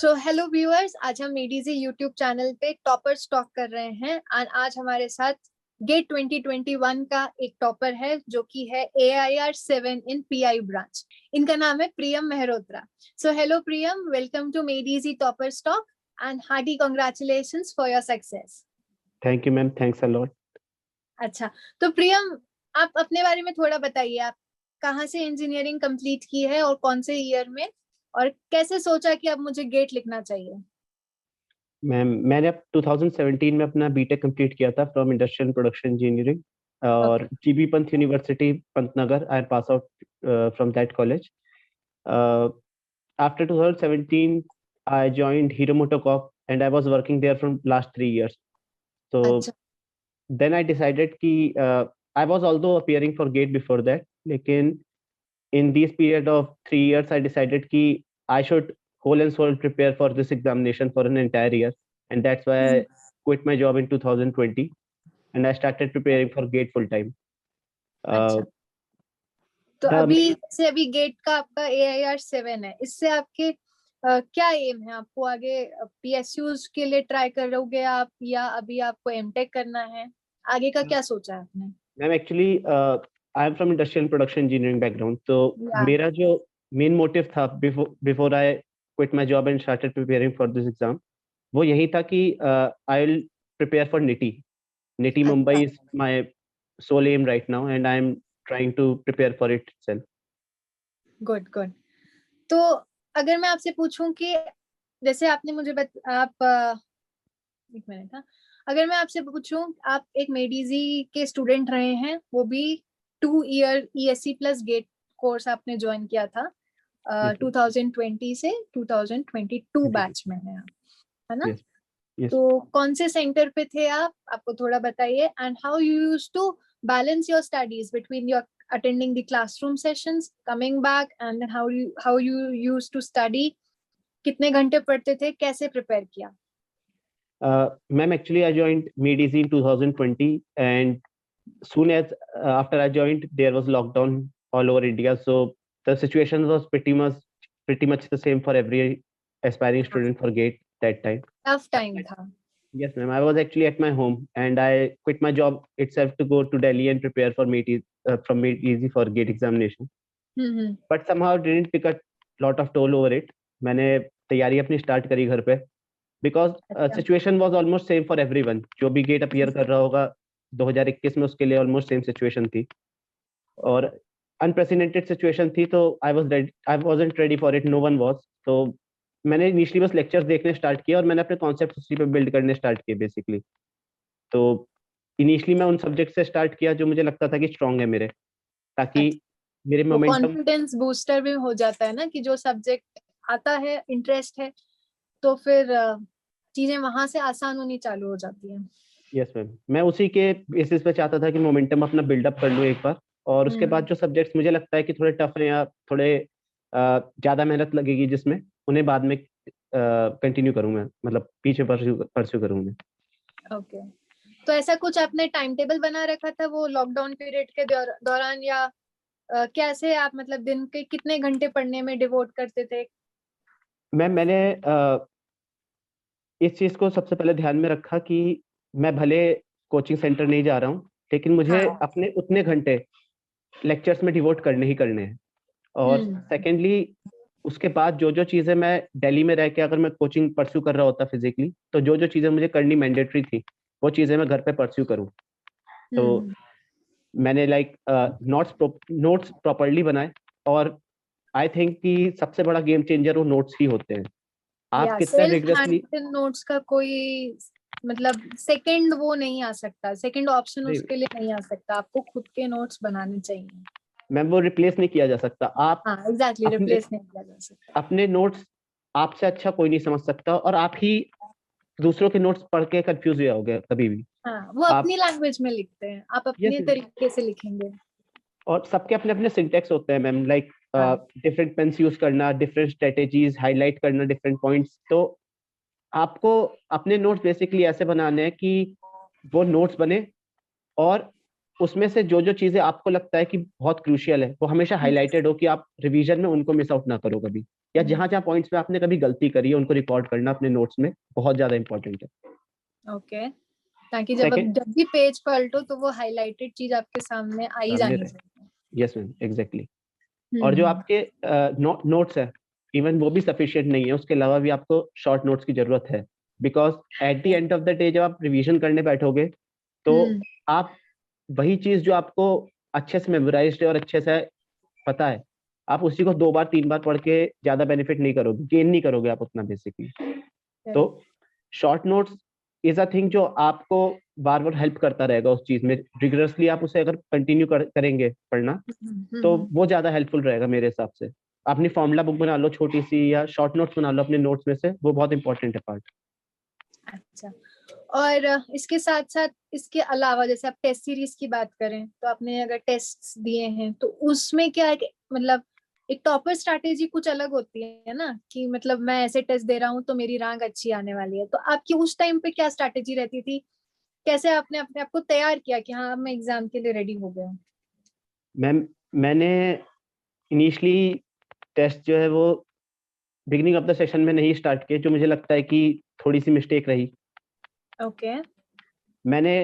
So hello viewers, आज हम ADG YouTube channel पे टॉपर्स टॉक कर रहे हैं और आज हमारे साथ गेट 2021 का एक टॉपर है जो कि है AIR 7 इन PI ब्रांच। इनका नाम है Priyam Mehrotra. So hello Priyam, welcome to ADG toppers talk and hearty congratulations for your success. Thank you ma'am, thanks a lot. अच्छा, तो प्रियम आप अपने बारे में थोड़ा बताइए। आप कहाँ से इंजीनियरिंग कंप्लीट की है और कौन से ईयर में, और कैसे सोचा कि अब मुझे गेट लिखना चाहिए? मैम मैंने अब 2017 में अपना बीटेक कंप्लीट किया था फ्रॉम इंडस्ट्रियल प्रोडक्शन इंजीनियरिंग और okay. GB Pant university Pantnagar. I pass out from that college. After 2017 I joined Hero MotoCorp and I was working there from last 3 years. So अच्छा। then I decided कि I was although appearing for GATE before that, लेकिन in this period of 3 years I decided कि I should whole and soul prepare for this examination for an entire year, and that's why I quit my job in 2020 and I started preparing for GATE full time. Uh, अच्छा, तो the अभी main जैसे अभी gate का आपका AIR 7 है, इससे आपके क्या एम है? आपको आगे PSUs के लिए ट्राई करोगे आप, या अभी आपको एमटेक करना है? आगे का क्या सोचा है आपने? Ma'am actually I am from industrial production engineering background, तो या मेरा जो मेन मोटिव था before I quit my job and started preparing for this exam, वो यही था कि I will prepare for NITIE. NITIE अच्छा, Mumbai is my sole aim right now and I'm trying to prepare for it itself. Good good. तो अगर मैं आपसे पूछूं कि जैसे आपने मुझे एक मिनट, हाँ, अगर मैं आपसे पूछूं, आप एक मेडीजी के स्टूडेंट रहे हैं, वो भी 2 year ESC plus GATE course आपने ज्वाइन किया था। Yes, ma'am. 2020 से 2022 22. बैच में है आप, है ना? Yes, yes. तो कौन से सेंटर पे थे आप? आपको थोड़ा बताइए। And how you used to balance your studies between your attending the classroom sessions, coming back, and then how you used to study? कितने घंटे पढ़ते थे? कैसे प्रिपेयर किया? Ma'am, actually, I joined MedEasy in 2020, and soon as after I joined, there was lockdown all over India. So the situation was pretty much the same for every aspiring student for GATE that time. Tough time था। Yes, ma'am. I was actually at my home, and I quit my job itself to go to Delhi and prepare for from MedEasy for GATE examination. Hmm. But somehow didn't pick a lot of toll over it. मैंने तैयारी अपनी start करी घर पे, because अच्छा। Situation was almost same for everyone. जो भी gate appear कर रहा होगा 2021 में, उसके लिए ऑलमोस्ट सेम सिचुएशन थी और अनप्रेसिडेंटेड सिचुएशन थी। तो I wasn't ready for it, no one was. तो मैंने इनिशियली बस लेक्चर्स देखने स्टार्ट किया और मैंने अपने कॉन्सेप्ट उसी पे बिल्ड करने स्टार्ट किए बेसिकली। तो इनिशियली मैं उन सब्जेक्ट से स्टार्ट किया जो मुझे लगता था कि स्ट्रांग है मेरे, ताकि अच्छा, मेरे वो मोमेंटम। कॉन्फिडेंस बूस्टर भी हो जाता है ना, कि जो सब्जेक्ट आता है, इंटरेस्ट है, तो फिर चीजें वहां से आसान होनी चालू हो जाती है। यस मैम, मैं उसी के बेसिस पे चाहता था कि मोमेंटम अपना बिल्डअप कर लूँ एक बार, और उसके बाद हम्म। जो सब्जेक्ट्स मुझे लगता है कि थोड़े टफ हैं या थोड़े ज़्यादा मेहनत लगेगी जिसमें, उन्हें बाद में कंटिन्यू करूँ मैं, मतलब पीछे परस्यू करूँ मैं। ओके, तो ऐसा कुछ आपने टाइम टेबल बना रखा था वो लॉकडाउन पीरियड के दौरान, या कैसे आप मतलब दिन के कितने घंटे पढ़ने में डिवोट करते थे? मैंने इस चीज़ को सबसे पहले ध्यान में रखा कि मैं भले कोचिंग सेंटर नहीं जा रहा हूँ, लेकिन मुझे हाँ। अपने उतने घंटे लेक्चर्स में डिवोट करने ही करने हैं। और हम्म। सेकेंडली, उसके बाद जो जो चीज़ें मैं दिल्ली में रह के अगर मैं कोचिंग परस्यू कर रहा होता फिजिकली, तो जो जो चीज़ें मुझे करनी मैंडेटरी थी, वो चीज़ें मैं घर पे परस्यू करूँ। तो हम्म। मैंने नोट्स प्रॉपरली बनाए, और आई थिंक कि सबसे बड़ा गेम चेंजर वो नोट्स ही होते हैं। आप या कितना सेल्फ रिगरसली। हैंड नोट्स का कोई मतलब सेकंड वो नहीं आ सकता, सेकंड ऑप्शन उसके लिए नहीं आ सकता। आपको खुद के नोट्स बनाने चाहिए। मैम वो रिप्लेस नहीं किया जा सकता। आप हाँ एग्जैक्टली, अपने रिप्लेस नहीं किया जा सकता। अपने नोट्स आपसे अच्छा कोई नहीं समझ सकता, और आप ही दूसरों के नोट्स पढ़ के कंफ्यूज हो जाओगे कभी भी। हाँ, वो आप अपनी लैंग्वेज में लिखते हैं, आप यस, अपने तरीके से लिखेंगे। और सबके अपने अपने सिंटेक्स होते हैं मैम, लाइक हाँ। डिफरेंट पेन्स यूज करना, डिफरेंट स्ट्रेटेजीज हाईलाइट करना, डिफरेंट पॉइंट्स। तो आपको अपने नोट्स बेसिकली ऐसे बनाने हैं कि वो नोट्स बने और उसमें से जो जो चीजें आपको लगता है कि बहुत क्रूशियल है वो हमेशा हाईलाइटेड हो, कि आप रिवीजन में उनको मिस आउट ना करो कभी, या जहां जहां पॉइंट्स पे आपने कभी गलती करी है उनको रिकॉर्ड करना अपने नोट्स में बहुत ज्यादा इंपॉर्टेंट है। ओके, ताकि जब सेकंड, जब भी पेज पलटो तो वो हाईलाइटेड चीज आपके सामने आई सामने जानी रहे। चाहिए। Yes ma'am, exactly. और जो आपके नोट्स है, इवन वो भी सफिशिएंट नहीं है, उसके अलावा भी आपको शॉर्ट नोट्स की जरूरत है, because at the end of the day जब आप रिवीजन करने बैठोगे तो आप वही चीज जो आपको अच्छे से मेमोराइज्ड है और अच्छे से पता है, आप उसी को 2 बार 3 बार पढ़ के ज्यादा बेनिफिट नहीं करोगे, गेन नहीं करोगे आप उतना बेसिकली। तो short notes is a thing जो आपको बार बार हेल्प करता रहेगा उस चीज में, रिगरसली आप उसे अगर कंटिन्यू करेंगे पढ़ना तो वो ज्यादा हेल्पफुल रहेगा मेरे हिसाब से। अपनी फॉर्मूला बुक बना लो छोटी सी, या शॉर्ट नोट्स बना लो अपने नोट्स में से, वो बहुत इंपॉर्टेंट है पार्ट। अच्छा, और इसके साथ साथ इसके अलावा जैसे आप टेस्ट सीरीज की बात करें तो आपने अगर टेस्ट दिए हैं तो उसमें क्या है मतलब एक टॉपर स्ट्रैटेजी कुछ अलग होती है ना, कि मतलब मैं ऐसे टेस्ट दे रहा हूँ तो मेरी रैंक अच्छी आने वाली है, तो आपकी उस टाइम पे क्या स्ट्रैटेजी रहती थी? कैसे आपने अपने आप को तैयार किया कि हाँ मैं एग्जाम के लिए रेडी हो गया हूँ? मैम, मैंने इनिशियली टेस्ट जो है वो बिगिनिंग ऑफ द सेशन में नहीं स्टार्ट किए, जो मुझे लगता है कि थोड़ी सी मिस्टेक रही। ओके। मैंने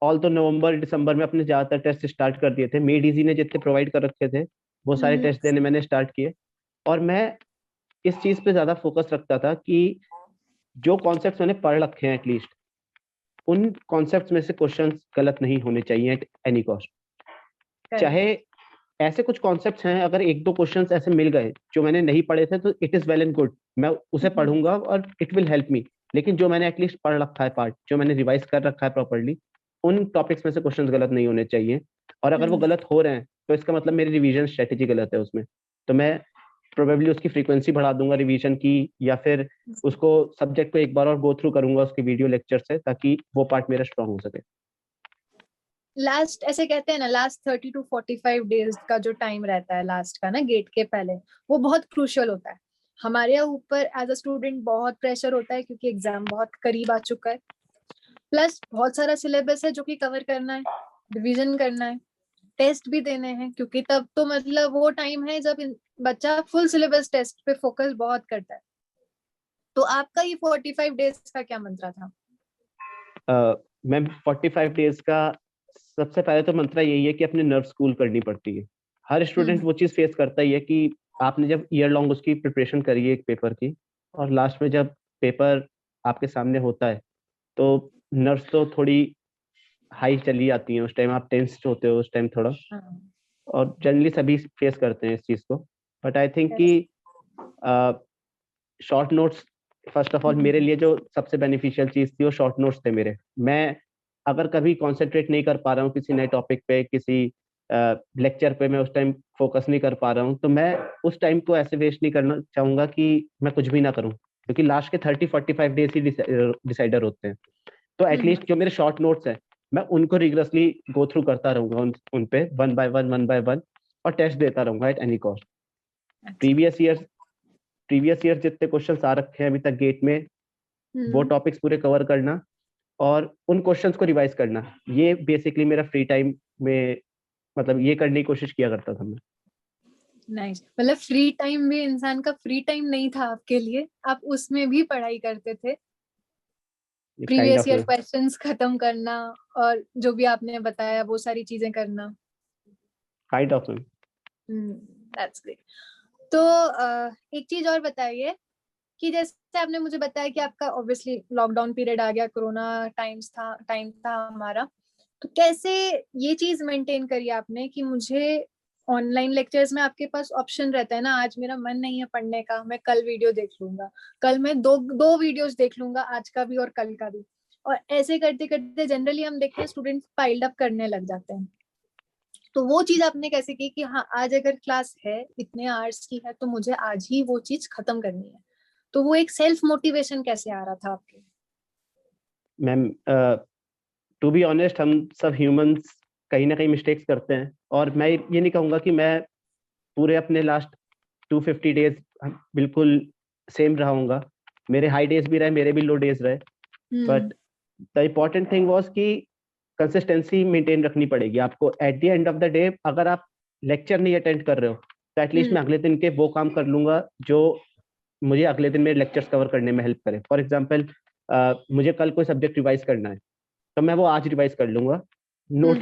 ऑल तो नवंबर दिसंबर में अपने ज्यादातर टेस्ट स्टार्ट कर दिए थे, मेड इजी ने जितने प्रोवाइड कर रखे थे वो सारे टेस्ट देने मैंने स्टार्ट किए। और मैं इस चीज पे ज्यादा फोकस रखता था कि जो कॉन्सेप्ट्स मैंने पढ़ रखे हैं एटलीस्ट उन कॉन्सेप्ट्स में से क्वेश्चंस गलत नहीं होने चाहिए एट एनी कॉस्ट। चाहे ऐसे कुछ कॉन्सेप्ट्स हैं, अगर एक दो क्वेश्चंस ऐसे मिल गए जो मैंने नहीं पढ़े थे तो it is well and good, मैं उसे पढ़ूंगा और इट विल हेल्प मी। लेकिन जो मैंने एटलीस्ट पढ़ रखा है पार्ट, जो मैंने रिवाइज कर रखा है प्रॉपर्ली, उन टॉपिक्स में से क्वेश्चंस गलत नहीं होने चाहिए। और अगर वो गलत हो रहे हैं तो इसका मतलब मेरी रिवीजन स्ट्रेटेजी गलत है उसमें, तो मैं प्रोबेबली उसकी फ्रीक्वेंसी बढ़ा दूंगा रिवीजन की, या फिर उसको सब्जेक्ट को एक बार और गो थ्रू करूंगा उसके वीडियो लेक्चर से, ताकि वो पार्ट मेरा स्ट्रांग हो सके। लास्ट ऐसे कहते हैं ना, लास्ट 30 to 45 days का जो टाइम रहता है लास्ट का ना गेट के पहले, वो बहुत क्रूशियल होता है। हमारे ऊपर एज अ स्टूडेंट बहुत प्रेशर होता है क्योंकि एग्जाम बहुत करीब आ चुका है, प्लस बहुत सारा सिलेबस है जो कि कवर करना है, रिवीजन करना है, टेस्ट भी देने हैं, क्योंकि तब तो मतलब वो टाइम है जब बच्चा फुल सिलेबस टेस्ट पे फोकस बहुत करता है। तो आपका ये 45 days का क्या मंत्र था? मैम 45 डेज का सबसे पहले तो मंत्र यही है कि अपने नर्व्स कूल करनी पड़ती है। हर स्टूडेंट वो चीज फेस करता ही है कि आपने जब ईयर लॉन्ग उसकी प्रिपरेशन करी है एक पेपर की, और लास्ट में जब पेपर आपके सामने होता है तो नर्व्स तो थोड़ी हाई चली जाती हैं, उस टाइम आप टेंस्ड होते हो उस टाइम थोड़ा, और जनरली सभी फेस करते हैं इस चीज को। बट आई थिंक कि short notes, first of all मेरे लिए जो सबसे बेनिफिशियल चीज थी वो शॉर्ट नोट्स थे मेरे। मैं अगर कभी कॉन्सेंट्रेट नहीं कर पा रहा हूँ किसी नए टॉपिक पे, किसी लेक्चर पे मैं उस टाइम फोकस नहीं कर पा रहा हूँ, तो मैं उस टाइम को ऐसे वेस्ट नहीं करना चाहूंगा कि मैं कुछ भी ना करूँ, क्योंकि लास्ट के 30-45 डेज ही डिसाइडर होते हैं। तो एटलीस्ट जो मेरे शॉर्ट नोट्स हैं मैं उनको रिगरसली गो थ्रू करता रहूंगा, उन पे वन बाय वन, और टेस्ट देता रहूंगा at any cost. Previous year जितने क्वेश्चंस आ रखे हैं अभी तक गेट में, वो टॉपिक्स पूरे कवर करना और उन क्वेश्चंस को रिवाइज करना, ये बेसिकली मेरा फ्री टाइम में, मतलब ये करने की कोशिश किया करता था मैं। नाइस, मतलब फ्री टाइम भी इंसान का फ्री टाइम नहीं था आपके लिए, आप उसमें भी पढ़ाई करते थे, kind previous of year questions खत्म करना और जो भी आपने बताया वो सारी चीजें करना। Kind of that's great. तो एक चीज और बताइए कि जैसे आपने मुझे बताया कि आपका ऑब्वियसली लॉकडाउन पीरियड आ गया, कोरोना टाइम था हमारा, तो कैसे ये चीज मेंटेन करी आपने कि मुझे ऑनलाइन लेक्चर्स में आपके पास ऑप्शन रहता है ना, आज मेरा मन नहीं है पढ़ने का, मैं कल वीडियो देख लूंगा, कल मैं दो दो वीडियोस देख लूंगा, आज का भी और कल का भी, और ऐसे करते करते जनरली हम देखते हैं स्टूडेंट्स पाइल्ड अप करने लग जाते हैं। तो वो चीज आपने कैसे की कि हाँ आज अगर क्लास है इतने आवर्स की है तो मुझे आज ही वो चीज खत्म करनी है, तो वो एक सेल्फ मोटिवेशन कैसे आ रहा था आपके? मैम, टू बी ऑनेस्ट हम सब ह्यूमंस कहीं ना कहीं मिस्टेक्स करते हैं, और मैं ये नहीं कहूंगा कि मैं पूरे अपने लास्ट 250 डेज बिल्कुल सेम रहूंगा। मेरे हाई डेज भी रहे, मेरे भी लो डेज रहे, but the important thing was कि कंसिस्टेंसी मेंटेन रखनी पड़ेगी आपको। At the end of the day अगर आप लेक्चर नहीं अटेंड कर रहे हो तो एटलीस्ट मैं अगले दिन के वो काम कर लूंगा जो मुझे अगले दिन मेरे लेक्चर्स कवर करने में हेल्प करे। फॉर एग्जाम्पल मुझे कल कोई सब्जेक्ट रिवाइज करना है तो मैं वो आज रिवाइज कर लूंगा। नोट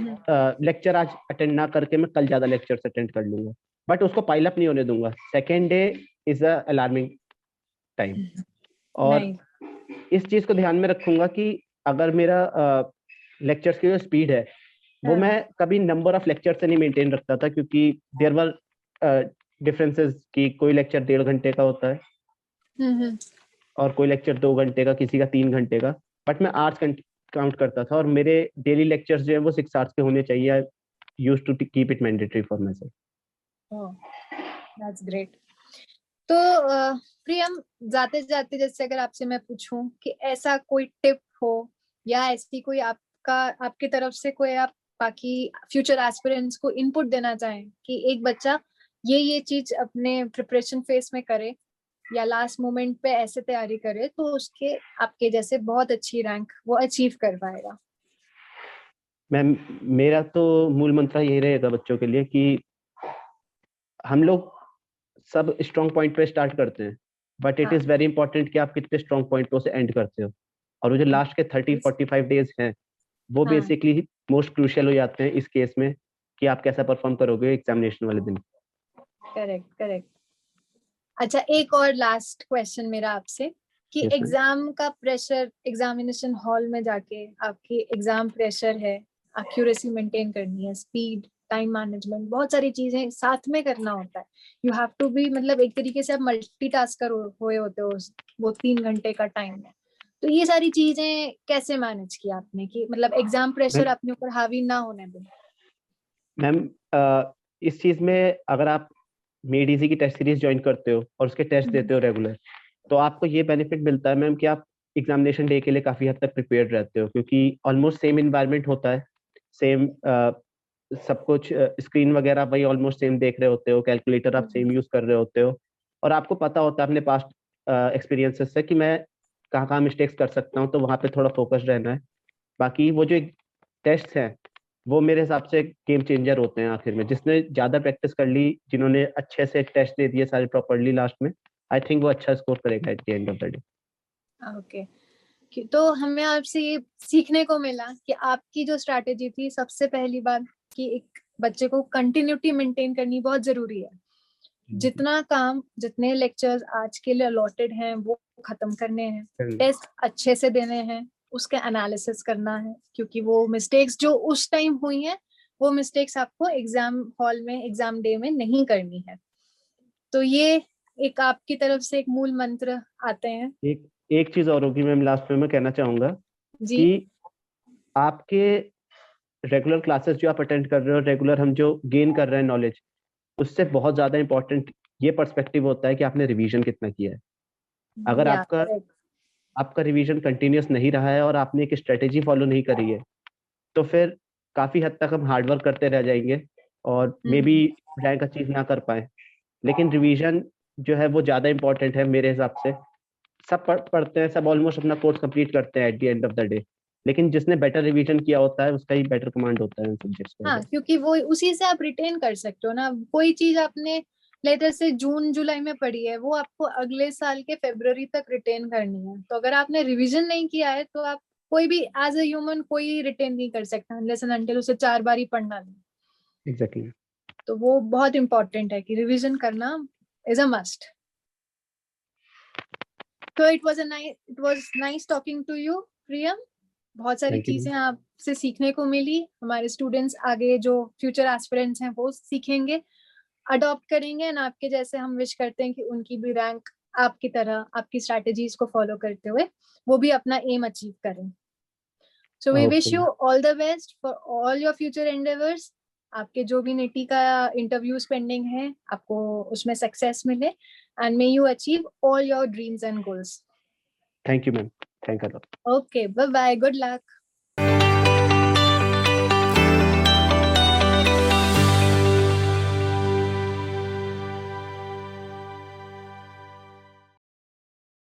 लेक्चर आज अटेंड ना करके मैं कल ज्यादा लेक्चर्स अटेंड कर लूंगा, बट उसको पाइल अप नहीं होने दूंगा। Second day is a alarming time. और इस चीज को ध्यान में रखूंगा कि अगर मेरा लेक्चर्स की जो स्पीड है वो मैं कभी नंबर ऑफ लेक्चर से नहीं मेंटेन रखता था, क्योंकि देयर वर डिफरेंसेस कि कोई लेक्चर 1.5 घंटे का होता है और कोई लेक्चर 2 घंटे का, किसी का 3 घंटे का। बट मैं आवर्स काउंट करता था और मेरे डेली लेक्चर्स जो है वो 6 आवर्स के होने चाहिए। I used to keep it mandatory for myself. Oh, that's great. तो प्रियम, जाते जाते जैसे अगर आपसे मैं पूछूं कि ऐसा कोई टिप हो या ऐसी कोई आपकी तरफ से कोई आप बाकी फ्यूचर एस्पिरेंट्स को इनपुट देना चाहें कि एक बच्चा ये चीज अपने प्रिपरेशन फेज में करे या लास्ट मोमेंट पे ऐसे तैयारी करे तो उसके आपके जैसे बहुत अच्छी रैंक वो अचीव कर पाएगा। मैम, मेरा तो मूल मंत्र यही रहेगा बच्चों के लिए कि हम लोग सब स्ट्रॉन्ग पॉइंट पे स्टार्ट करते हैं, but it is very important कि आप कितने स्ट्रॉन्ग पॉइंट पे उसे एंड करते हो। और वो जो लास्ट के 30-45 डेज हैं वो बेसिकली मोस्ट क्रूशियल हो जाते हैं इस केस में कि आप कैसा परफॉर्म करोगे एग्जामिनेशन वाले दिन। करेक्ट। अच्छा, एक और लास्ट क्वेश्चन मेरा आपसे कि एग्जाम का प्रेशर, एग्जामिनेशन हॉल में जाके आपकी एग्जाम प्रेशर है, एक्यूरेसी मेंटेन करनी है, स्पीड, टाइम मैनेजमेंट, बहुत सारी चीजें साथ में करना होता है। यू हैव टू बी, मतलब एक तरीके से आप मल्टीटास्कर हुए होते हो वो 3 घंटे का टाइम है। तो ये सारी चीजें कैसे मैनेज किया आपने कि मतलब एग्जाम प्रेशर अपने ऊपर हावी ना होने दें? मैम, इस चीज में अगर आप मेड इजी की टेस्ट सीरीज ज्वाइन करते हो और उसके टेस्ट देते हो रेगुलर, तो आपको ये बेनिफिट मिलता है मैम कि आप एग्जामिनेशन डे के लिए काफी हद तक प्रिपेयर्ड रहते हो, क्योंकि ऑलमोस्ट सेम इन्वायरमेंट होता है, सेम सब कुछ, स्क्रीन वगैरह वही ऑलमोस्ट सेम देख रहे होते हो, कैलकुलेटर आप सेम यूज कर रहे होते हो, और आपको पता होता है अपने पास्ट एक्सपीरियंसेस से कि मैं कहाँ कहाँ मिस्टेक्स कर सकता हूँ, तो वहाँ पे थोड़ा फोकस्ड रहना है। बाकी वो जो टेस्ट हैं वो मेरे हिसाब से गेम चेंजर होते हैं आखिर में। जिसने ज्यादा प्रैक्टिस कर ली, जिन्होंने अच्छे से टेस्ट दे दिए सारे प्रॉपर्ली लास्ट में, आई थिंक वो अच्छा स्कोर करेगा at the end of the day. Okay, तो हमें आपसे ये सीखने को मिला कि आपकी जो स्ट्रैटेजी थी, सबसे पहली बात कि एक बच्चे को कंटिन्यूटी मेंटेन करनी बहुत जरूरी है। जितना काम, जितने लेक्चर्स आज के लिए अलॉटेड हैं वो खत्म करने हैं, टेस्ट अच्छे से देने हैं, उसके एनालिसिस करना है, क्योंकि वो मिस्टेक्स जो उस टाइम हुई हैं वो मिस्टेक्स आपको एग्जाम हॉल में, एग्जाम डे में नहीं करनी है। तो ये एक आपकी तरफ से एक मूल मंत्र आते हैं। एक चीज और होगी मैम, लास्ट में मैं कहना चाहूंगा कि आपके रेगुलर क्लासेस जो आप अटेंड कर रहे हो, रेगुलर हम जो गेन कर रहे हैं नॉलेज, उससे बहुत ज्यादा इंपॉर्टेंट ये पर्सपेक्टिव होता है कि आपने रिवीजन कितना किया है। अगर आपका रिवीजन कंटिन्यूअस नहीं रहा है और आपने एक स्ट्रेटेजी फॉलो नहीं करी है, तो फिर काफी हद तक हम हार्डवर्क करते रह जाएंगे और मे बी रैंक अचीव ना कर पाए। लेकिन रिवीजन जो है वो ज्यादा इंपॉर्टेंट है मेरे हिसाब से। सब पढ़ते हैं, सब ऑलमोस्ट अपना कोर्स कंप्लीट करते हैं at the end of the day, लेकिन जिसने बेटर रिवीजन किया होता है उसका ही बेटर कमांड होता है उन सब्जेक्ट्स को। हाँ, क्योंकि वो उसी से आप रिटेन कर सकते हो ना। कोई चीज आपने लेटर से जून जुलाई में पढ़ी है, वो आपको अगले साल के फरवरी तक रिटेन करनी है। तो अगर आपने रिवीजन नहीं किया है तो आप कोई भी एज अ ह्यूमन कोई रिटेन नहीं कर सकता अनलेस एंड अनटिल उसे 4 बार ही पढ़ना है। एग्जैक्टली। तो वो बहुत इंपॉर्टेंट है कि रिवीजन करना इज अ मस्ट। तो it was nice talking to you Priyam. बहुत सारी चीजें आपसे सीखने को मिली। हमारे स्टूडेंट्स आगे जो फ्यूचर एस्पिरेंट्स हैं वो सीखेंगे, अडॉप्ट करेंगे, एंड आपके जैसे हम विश करते हैं कि उनकी भी रैंक आपकी तरह, आपकी स्ट्रैटेजीज को फॉलो करते हुए वो भी अपना एम अचीव करें। So we wish you all the best for all your future endeavours. आपके जो भी निटी का इंटरव्यूज पेंडिंग है, आपको उसमें सक्सेस मिले, and may you achieve all your dreams and goals. Thank you ma'am, thank you. Okay, bye bye, good luck.